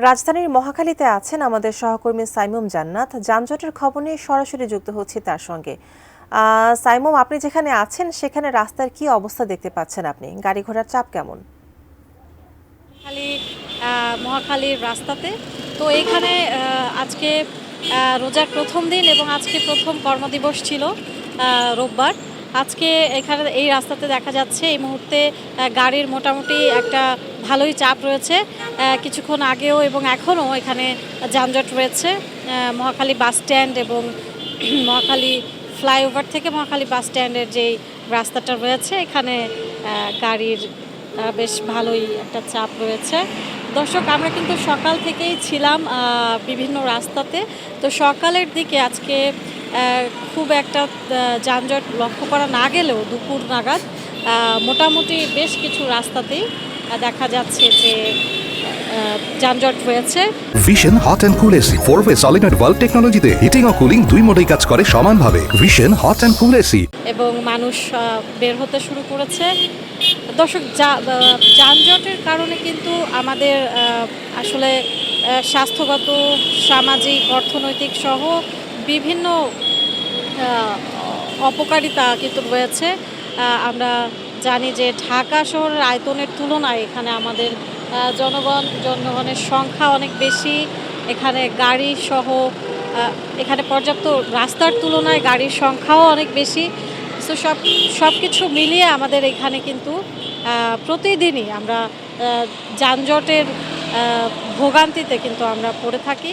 রাজধানীর মহাখালীতে আছেন আমাদের সহকর্মী সাইমুম জান্নাত। যানজটের খবর নিয়ে সরাসরি যুক্ত হচ্ছি তার সঙ্গে। সাইমুম, আপনি যেখানে আছেন সেখানে রাস্তার কি অবস্থা দেখতে পাচ্ছেন আপনি? গাড়ি ঘোড়ার চাপ কেমন? মহাখালীর রাস্তাতে তো এইখানে আজকে রোজার প্রথম দিন এবং আজকে প্রথম কর্মদিবস ছিল রোববার। আজকে এখানে এই রাস্তাতে দেখা যাচ্ছে এই মুহূর্তে গাড়ির মোটামুটি একটা ভালোই চাপ রয়েছে। কিছুক্ষণ আগেও এবং এখনও এখানে যানজট রয়েছে। মহাখালী বাস স্ট্যান্ড এবং মহাখালী ফ্লাইওভার থেকে মহাখালী বাস স্ট্যান্ডের যেই রাস্তাটা রয়েছে এখানে গাড়ির বেশ ভালোই একটা চাপ রয়েছে। দর্শক, আমরা কিন্তু সকাল থেকেই ছিলাম বিভিন্ন রাস্তাতে। তো সকালের দিকে আজকে খুব একটা যানজট লক্ষ্য করা না গেলেও দুপুর নাগাদ মোটামুটি বেশ কিছু রাস্তাতেই দেখা যাচ্ছে যে যানজট রয়েছে। Vision hot and cool AC 4-ওয়ে সলিনয়েড ভালভ টেকনোলজিতে হিটিং ও কুলিং দুই মোডেই কাজ করে সমানভাবে। Vision hot and cool AC এবং মানুষ বের হতে শুরু করেছে। দর্শক, যানজটের কারণে কিন্তু আমাদের আসলে স্বাস্থ্যগত, সামাজিক, অর্থনৈতিক সহ বিভিন্ন অপকারিতা কিন্তু রয়েছে। আমরা জানি যে ঢাকা শহরের আয়তনের তুলনায় এখানে আমাদের জনগণের সংখ্যা অনেক বেশি। এখানে গাড়ি সহ এখানে পর্যাপ্ত রাস্তার তুলনায় গাড়ির সংখ্যাও অনেক বেশি। সো সব কিছু মিলিয়ে আমাদের এখানে কিন্তু প্রতিদিনই আমরা যানজটের ভোগান্তিতে কিন্তু আমরা পড়ে থাকি।